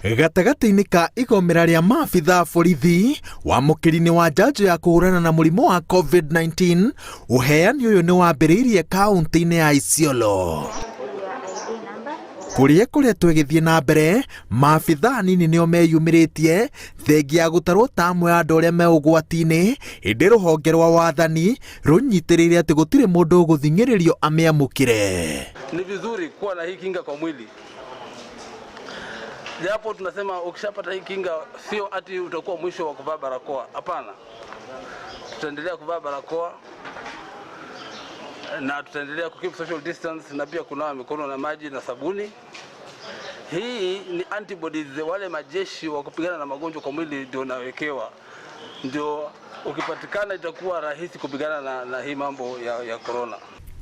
Gatagati-inĩ ka igomera rĩa maabitha borithi wamũkĩri-inĩ wa njanjo ya kũhũrana na mũrimũ wa COVID-19, ũheani ũyũ nĩ wambĩrĩirie kaunti-inĩ ya Isiolo. Kũrĩa koretwo gĩthiĩ na mbere, maabitha nini nĩo meyumĩrĩtie thengia ya gũtarwo ta amwe ya andũ arĩa me ũgwati-inĩ, ĩndĩ rũhonge rwa wathani rũnyitĩrĩire atĩ gũtirĩ mũndũ ũgũthing'ĩrĩrio amĩamũkĩre. Ni vizuri kuwa na hii kinga kwa mwili. Japo tunasema ukishapata hii kinga sio ati utakuwa mwisho wa kuvaa barakoa. Hapana. Tutaendelea kuvaa barakoa na tutaendelea kukeep social distance na pia kunawa mikono na maji na sabuni. Hii ni antibodies, wale majeshi wa kupigana na magonjwa kwa mwili ndio nawekewa. Ndio ukipatikana itakuwa rahisi kupigana na hii mambo ya corona.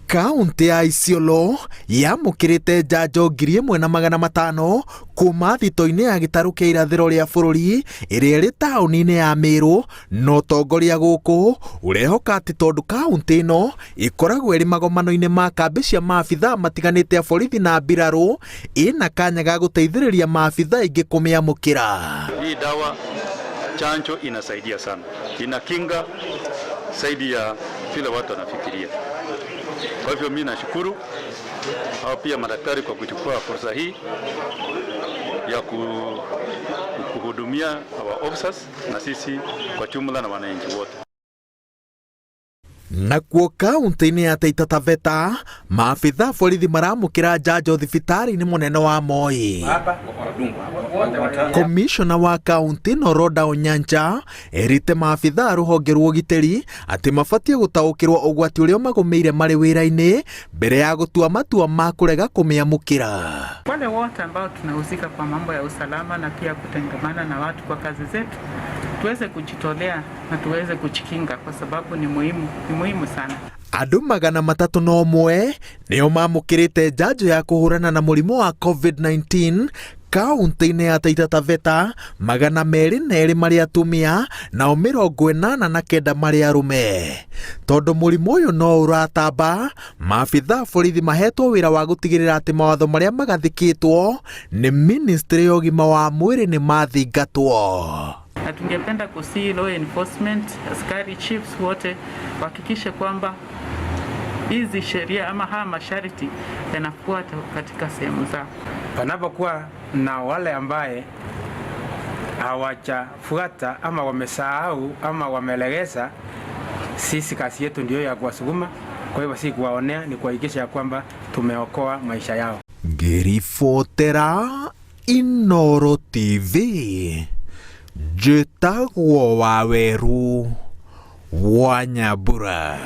Kaunti ya Isiolo yamũkĩrĩte njanjo 1,500 kuma thito-inĩ ya gĩtarũ kĩa irathĩro rĩa bũrũri ĩrĩa ĩrĩ taũni-inĩ ya Meru, no ũtongoria gũkũ ũrehoka atĩ tondũ kaunti ĩno ĩkoragwo ĩrĩ magomano-inĩ ma kambĩ cia maabitha matiganĩte a borithi na mbirarũ, ĩna kanya ga gũteithĩrĩria maabitha aingĩ kũmĩamũkĩra. Hii dawa chanjo inasaidia sana, inakinga zaidi ya vile watu wanafikiria. Kwa hivyo mimi nashukuru au pia madaktari kwa kuchukua fursa hii ya kuhudumia our officers na sisi kwa jumla na wananchi wote. Nakuo kaunti-inĩ ya Taita Taveta, maabitha borithi maramũkĩra njanjo thibitarĩ-inĩ mũnene wa Moi. Komishona wa kaunti Noroda Onyancha erĩte maabitha rũhonge rwa ũgitĩri atĩ mabatie gũtaũkĩrwo ũgwati ũrĩa magũmĩire marĩ wĩra-inĩ mbere ya gũtua matua ma kũrega kũmĩamũkĩra. Wale wote ambao tunahusika kwa mambo ya usalama na pia kutengamana na watu kwa kazi zetu, tuweze kujitolea na tuweze kujikinga kwa sababu ni muhimu sana. Andũ 301 nĩo mamũkĩrĩte njanjo ya kũhũrana na mũrimũ wa COVID-19 kaunti-inĩ ya Taita Taveta, 202 marĩ atumia nao 89 marĩ arũme. Tondũ mũrimũ ũyũ no ũratamba, maabitha borithi mahetwo wĩra wa gũtigĩrĩra atĩ mawatho marĩa magathĩkĩtwo nĩ ministry ya ũgima wa mwĩrĩ nĩ mathingatwo. Na tungependa kusi law enforcement, askari chiefs wote wahakikishe kwamba hizi sheria ama haya masharti yanafuata katika sehemu zao. Panapokuwa na wale ambaye hawajafuata ama wamesahau ama wamelegeza, sisi kazi yetu ndio ya kuwasukuma. Kwa hivyo si kuwaonea, ni kuhakikisha kwamba tumeokoa maisha yao. Ngĩribotera Inooro TV, njĩtagwo Waweru wa Nyambura.